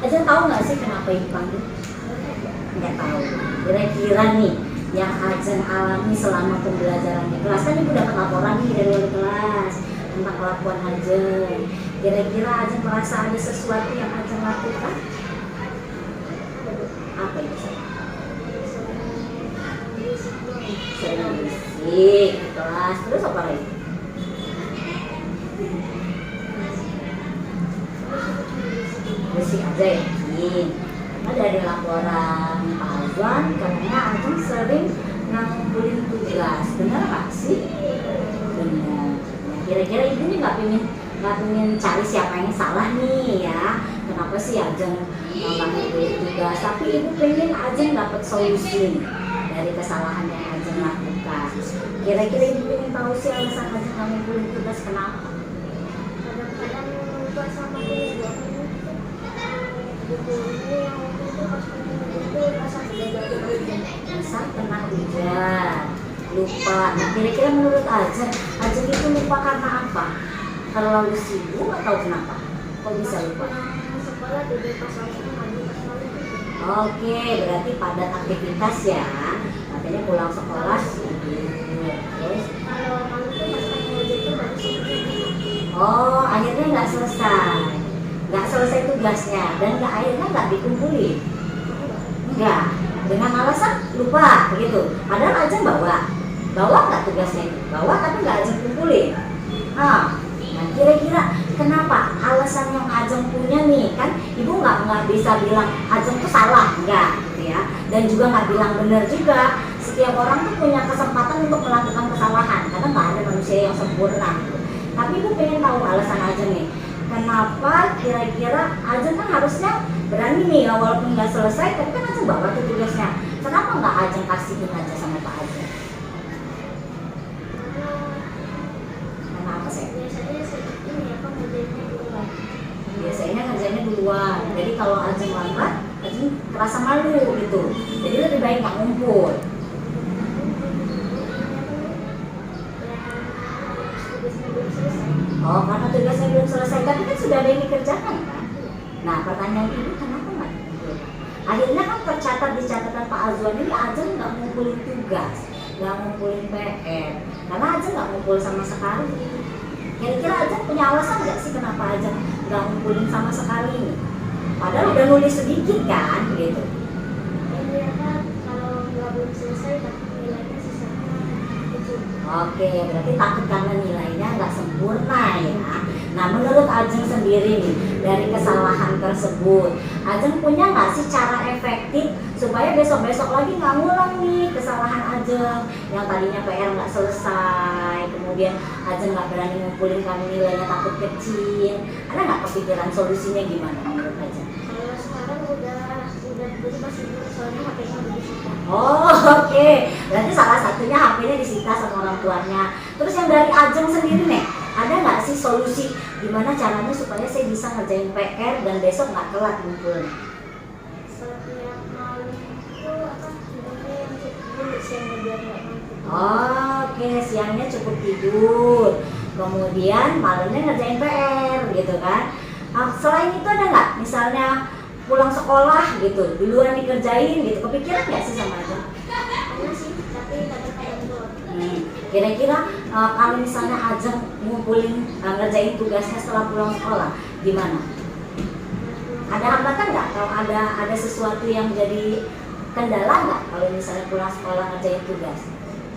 Ajeng tahu nggak sih kenapa ibu panggil? Nggak tahu. Kira-kira nih yang Ajeng alami selama pembelajaran di kelas, kan ibu dapat laporan nih dari wali kelas tentang kelakuan Ajeng. Kira-kira Ajeng merasa ada sesuatu yang Ajeng lakukan? Apa itu? Sering berisik di kelas, terus apa lagi? Berisik aja yakin. Karena dari laporan Pak Azwan, katanya Ajeng sering ngumpulin tugas. Benar nggak sih? Benar. Nah, kira-kira ibu nih nggak pengen cari siapa yang salah nih ya? Kenapa sih Ajeng nggak ngumpulin tugas? Tapi ibu pengen Ajeng dapat solusi dari kesalahan yang Ajeng lakukan. Kira-kira ibu pengen tahu sih alasan Ajeng nggak ngumpulin tugas kenapa? Kadang-kadang lupa sama ibu. Buku yang waktu itu pas itu rasa Bisa kena hujan, lupa. Nah, kira-kira menurut Ajeng itu lupa karena apa? Terlalu sibuk atau kenapa? Kok bisa lupa? sekolah tidak pas itu mandi pas itu. Oke, berarti padat aktivitas ya. Makanya pulang sekolah sibuk. Terus, Kalau itu pas kerja itu baru sih. oh akhirnya nggak selesai tugasnya dan akhirnya nggak dikumpulin. Enggak, dengan alasan lupa begitu. Padahal Ajeng bawa nggak tugasnya itu? Bawa tapi nggak Ajeng kumpulin. Nah, kira-kira kenapa alasan yang Ajeng punya nih, kan ibu nggak bisa bilang Ajeng tuh salah, enggak gitu ya, dan juga nggak bilang benar juga. Setiap orang tuh punya kesempatan untuk melakukan kesalahan karena nggak ada manusia yang sempurna gitu. Tapi ibu pengen tahu alasan Ajeng nih, kenapa kira-kira Ajeng kan harusnya berani nih ya, walaupun nggak selesai tapi kan Ajeng bawa tuh tugasnya. Kenapa nggak Ajeng kasihin aja sama Pak Ajeng? Karena apa sih? Biasanya ngerjainnya duluan. Jadi kalau Ajeng lambat, Ajeng merasa malu gitu. Jadi lebih baik nggak ngumpul. Oh, karena tugasnya belum selesai, tapi kan sudah ada yang dikerjakan kan? Nah, pertanyaan ibu kenapa nggak ngumpul? Akhirnya kan tercatat di catatan Pak Azwan ini Ajeng nggak ngumpulin tugas, nggak ngumpulin PR, karena Ajeng nggak ngumpul sama sekali. Kira-kira Ajeng punya alasan nggak sih kenapa Ajeng nggak ngumpulin sama sekali? Padahal udah nulis sedikit kan, gitu. Kalau belum selesai tapi nilainya sisanya kecil. Oke, berarti takut karena nilainya nggak sempurna ya. Nah, menurut Ajeng sendiri nih, dari kesalahan tersebut, Ajeng punya nggak sih cara efektif supaya besok-besok lagi nggak ngulang nih kesalahan Ajeng yang tadinya PR nggak selesai, kemudian Ajeng nggak berani ngumpulin karena nilainya takut kecil. Ada nggak kepikiran solusinya gimana menurut Ajeng? Kalau sekarang udah berubah sih, soalnya HP-nya udah disita. Oh, oke. Berarti salah satunya HP-nya disita sama orang tuanya. Terus yang dari Ajeng sendiri nih, ada nggak sih solusi gimana caranya supaya saya bisa ngerjain PR dan besok nggak telat ngumpul? Setiap malam itu tidurnya yang cukup siangnya biar nggak ngantuk. Oke, siangnya cukup tidur, kemudian malamnya ngerjain PR gitu kan. Selain itu ada nggak misalnya pulang sekolah gitu, duluan dikerjain gitu, kepikiran nggak sih sama Ajeng? Ada sih, tapi kadang-kadang belum. Kira-kira kalau misalnya Ajeng ngumpulin ngerjain tugasnya setelah pulang sekolah, gimana? Ada hambatan nggak? Kalau ada sesuatu yang jadi kendala nggak kalau misalnya pulang sekolah ngerjain tugas?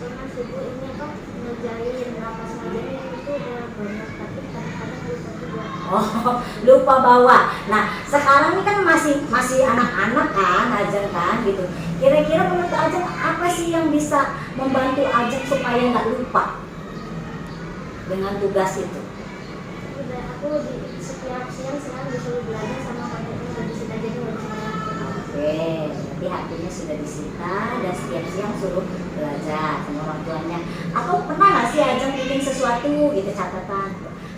Karena subuh ini apa ngerjain napas ngajarin itu udah banyak, tapi kadang-kadang lupa juga. Oh, lupa bawa. Nah, sekarang ini kan masih anak-anak kan, Ajeng kan gitu. Kira-kira menurut Ajeng apa sih yang bisa membantu Ajeng supaya nggak lupa dengan tugas itu? Udah aku setiap siang disuruh belajar sama kakeknya udah disita, jadi nggak bisa ngelakuin. Oke, berarti hatinya sudah disita dan setiap siang suruh belajar sama orang tuanya. Atau pernah nggak sih Ajeng bikin sesuatu gitu catatan?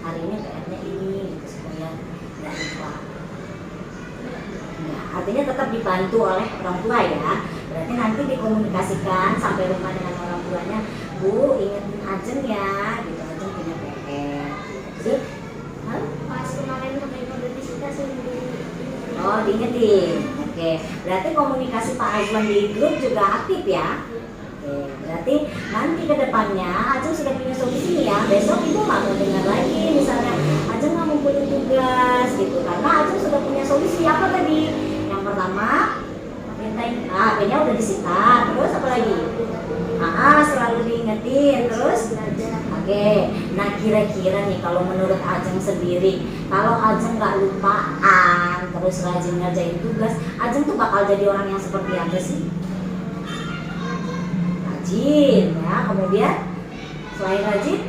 Hari ini PR-nya ini gitu supaya nggak lupa. Nah, artinya tetap dibantu oleh orang tua ya. Berarti nanti dikomunikasikan sampai rumah dengan orang tuanya, Bu, ingetin Ajeng ya, gitu. Ajeng punya PR. Sih? Pas kemarin kakeknya udah disita sih Oh, diingetin. Oke, berarti komunikasi Pak Azwan di grup juga aktif ya. Oke, berarti nanti ke depannya Ajeng sudah punya solusi nih ya. Besok ibu nggak mau dengar lagi misalnya Ajeng nggak ngumpulin tugas gitu, karena Ajeng sudah punya solusi. Apa tadi? Yang pertama, mintain HP-nya udah disita. Terus apa lagi? Selalu diingetin. Terus oke, nah kira-kira nih kalau menurut Ajeng sendiri, kalau Ajeng nggak lupaan terus rajin ngerjain tugas, Ajeng tuh bakal jadi orang yang seperti apa sih? Rajin ya, kemudian selain rajin,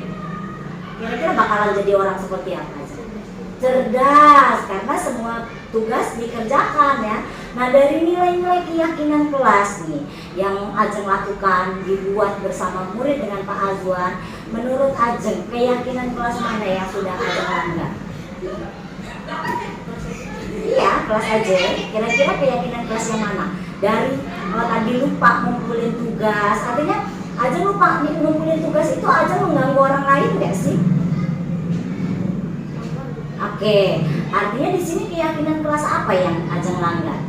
kira-kira bakalan jadi orang seperti apa aja? Cerdas, karena semua tugas dikerjakan ya. Nah dari nilai-nilai keyakinan kelas nih yang Ajeng lakukan, dibuat bersama murid dengan Pak Azwan, menurut Ajeng keyakinan kelas mana yang sudah Ajeng langgar? Iya, kelas Ajeng. Kira-kira keyakinan kelas yang mana? Dari tadi lupa ngumpulin tugas, artinya Ajeng lupa ngumpulin tugas itu Ajeng mengganggu orang lain nggak sih? Oke, artinya di sini keyakinan kelas apa yang Ajeng langgar?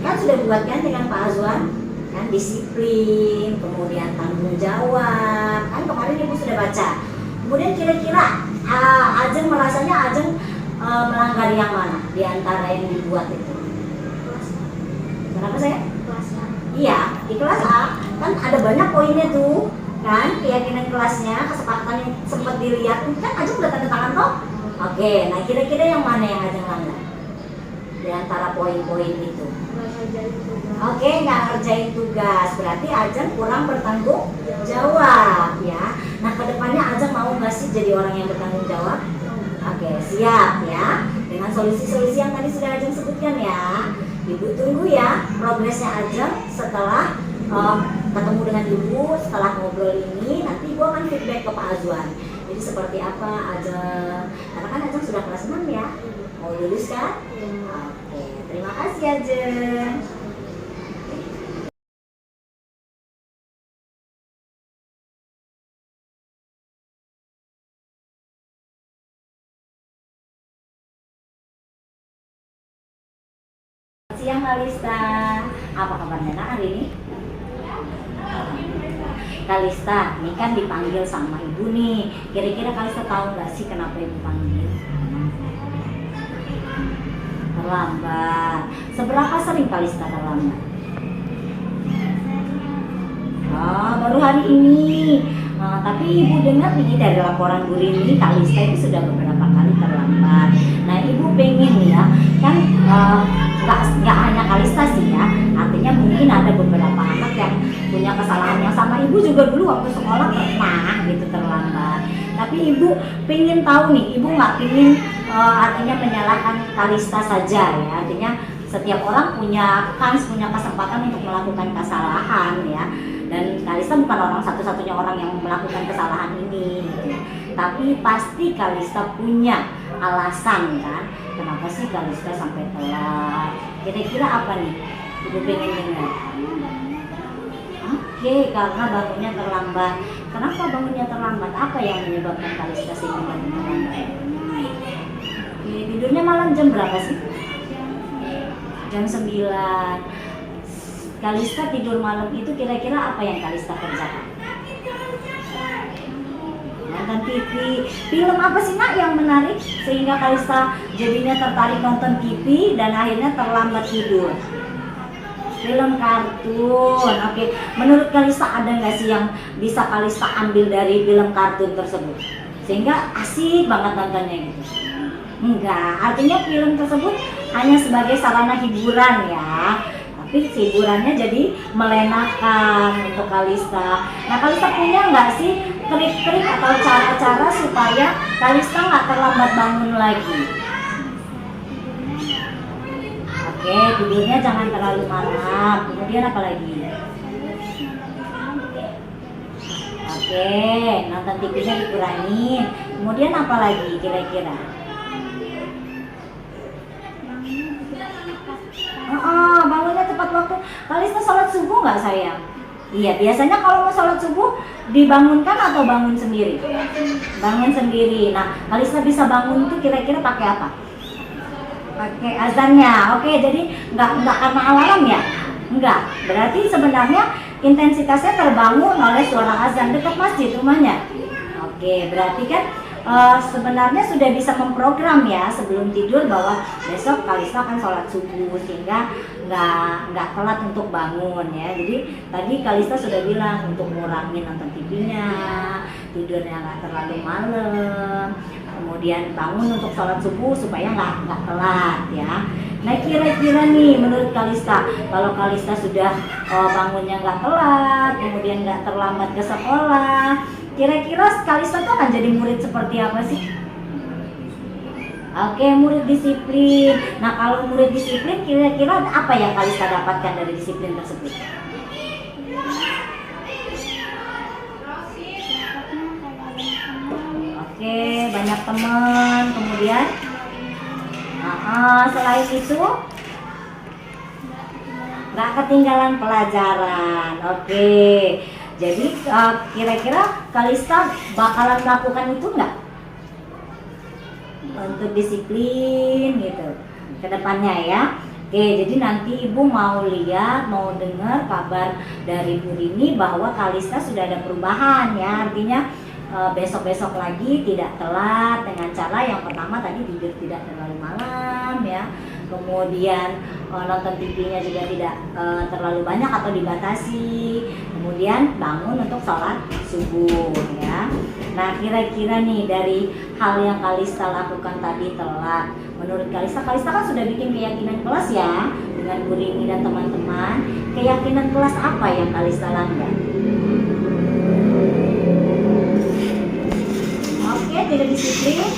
Kan sudah buatkan dengan Pak Azwan, kan disiplin, kemudian tanggung jawab, kan kemarin ibu sudah baca. Kemudian kira-kira Ajeng merasanya Ajeng melanggar yang mana di antara yang dibuat itu? Kenapa saya? Kelas A. Iya, di kelas A kan ada banyak poinnya tuh, kan keyakinan kelasnya, kesepakatan yang sempat dilihat, kan Ajeng udah tanda tangan toh? Oke, nah kira-kira yang mana yang Ajeng langgar di antara poin-poin itu? Oke, nggak ngerjain tugas, berarti Ajeng kurang bertanggung jawab ya. Nah kedepannya Ajeng mau nggak sih jadi orang yang bertanggung jawab? Oke, siap ya. Dengan solusi-solusi yang tadi sudah Ajeng sebutkan ya. Ibu tunggu ya progresnya Ajeng setelah ketemu dengan ibu, setelah ngobrol ini. Nanti ibu akan feedback ke Pak Azwan. Jadi seperti apa Ajeng? Karena kan Ajeng sudah kelas 6 ya. Mau lulus kan? Oke, terima kasih Ajeng. Siang Kalista, apa kabarnya nak hari ini? Kalista, ini kan dipanggil sama ibu nih. Kira-kira Kalista tahu nggak sih kenapa ibu panggil? Terlambat. Seberapa sering Kalista terlambat? Baru hari ini. Tapi ibu dengar nih dari laporan Bu Rini, Kalista itu sudah beberapa kali terlambat. Nah ibu pengen ya, kan nggak hanya Kalista sih ya, artinya mungkin ada beberapa anak yang punya kesalahan yang sama. Ibu juga dulu waktu sekolah pernah gitu terlambat. Tapi ibu pengen tahu nih, ibu nggak pengen artinya menyalahkan Kalista saja ya, artinya setiap orang punya kans, punya kesempatan untuk melakukan kesalahan ya. Dan Kalista bukan orang satu-satunya orang yang melakukan kesalahan ini gitu. Tapi pasti Kalista punya alasan kan, kenapa sih Kalista sampai telat. Kira-kira apa nih ibu pengen dengar? Oke, karena bangunnya terlambat. Kenapa bangunnya terlambat? Apa yang menyebabkan Kalista sehingga bangunnya terlambat? Oke, tidurnya malam jam berapa sih? Jam 9. Kalista tidur malam itu kira-kira apa yang Kalista kerjakan? Nonton TV. Film apa sih nak yang menarik sehingga Kalista jadinya tertarik nonton TV dan akhirnya terlambat tidur? Film kartun. Oke. Menurut Kalista ada nggak sih yang bisa Kalista ambil dari film kartun tersebut sehingga asik banget nontonnya gitu? Enggak. Artinya film tersebut hanya sebagai sarana hiburan ya. Tapi hiburannya jadi melenakan untuk Kalista. Nah Kalista punya nggak sih trik-trik atau cara-cara supaya Kalista nggak terlambat bangun lagi? Oke, tidurnya jangan terlalu malam. Kemudian apa lagi? Oke, nonton TV-nya dikurangi. Kemudian apa lagi kira-kira? Bangunnya tepat waktu. Kalista sholat subuh nggak sayang? Iya, biasanya kalau mau sholat subuh dibangunkan atau bangun sendiri? Bangun sendiri. Nah, Kalista bisa bangun tuh kira-kira pakai apa? Pakai azannya. Oke, jadi nggak karena alarm ya? Enggak. Berarti sebenarnya intensitasnya terbangun oleh suara azan dekat masjid rumahnya. Oke, berarti kan sebenarnya sudah bisa memprogram ya sebelum tidur bahwa besok Kalista akan sholat subuh sehingga nggak telat untuk bangun ya. Jadi tadi Kalista sudah bilang untuk ngurangin nonton TV-nya, tidurnya nggak terlalu malam, kemudian bangun untuk sholat subuh supaya nggak telat ya. Nah kira-kira nih menurut Kalista, kalau Kalista sudah bangunnya nggak telat, kemudian nggak terlambat ke sekolah, kira-kira Kalista tuh akan jadi murid seperti apa sih? Oke, murid disiplin. Nah kalau murid disiplin kira-kira apa yang Kalista dapatkan dari disiplin tersebut? Oke, banyak teman. Kemudian selain itu nggak ketinggalan pelajaran. Oke, jadi kira-kira Kalista bakalan melakukan itu nggak untuk disiplin gitu ke depannya ya. Oke, jadi nanti ibu mau lihat, mau dengar kabar dari Bu Rini bahwa Kalista sudah ada perubahan ya. Artinya besok-besok lagi tidak telat dengan cara yang pertama tadi tidur tidak terlalu malam ya, kemudian nonton TV-nya juga tidak terlalu banyak atau dibatasi, kemudian bangun untuk sholat subuh ya. Nah kira-kira nih dari hal yang Kalista lakukan tadi telat, menurut Kalista kan sudah bikin keyakinan kelas ya dengan Bu Rini dan teman-teman. Keyakinan kelas apa yang Kalista langgar? Tidak disiplin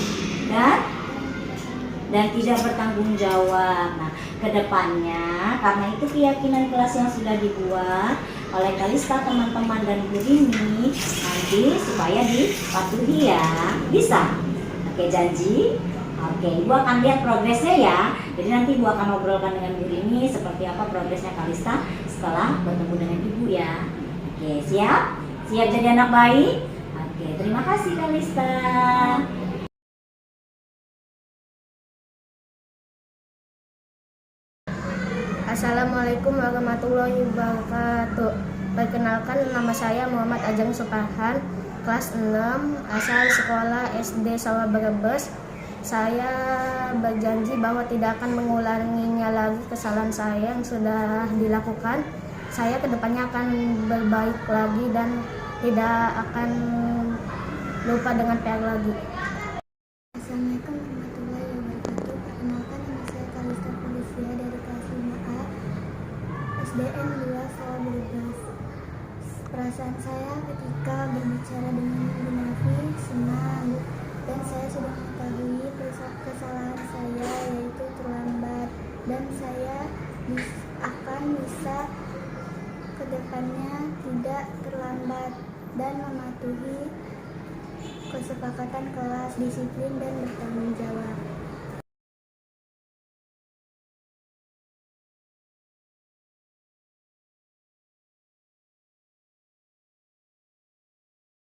dan tidak bertanggung jawab. Nah, kedepannya karena itu keyakinan kelas yang sudah dibuat oleh Kalista, teman-teman dan Bu Rini nanti supaya dipatuhi ya. Bisa? Oke, janji? Oke, Ibu akan lihat progresnya ya. Jadi nanti Ibu akan obrolkan dengan Bu Rini seperti apa progresnya Kalista setelah bertemu dengan Ibu ya. Oke, siap? Siap jadi anak baik? Oke, terima kasih Kalista. Assalamualaikum warahmatullahi wabarakatuh. Perkenalkan, nama saya Muhammad Ajeng Supahan, kelas 6, asal sekolah SD Sawah Brebes. Saya berjanji bahwa tidak akan mengulanginya lagi kesalahan saya yang sudah dilakukan. Saya kedepannya akan berbaik lagi dan tidak akan lupa dengan PR lagi. Assalamualaikum warahmatullahi wabarakatuh. Perkenalkan, nama saya Kalista Felicia dari kelas 5A SDN 2 Sawah Brebes. Perasaan saya ketika berbicara dengan Bu Nafi senang, dan saya sudah mengetahui kesalahan saya yaitu terlambat, dan saya akan bisa kedepannya tidak terlambat dan mematuhi kesepakatan kelas, disiplin dan bertanggung jawab.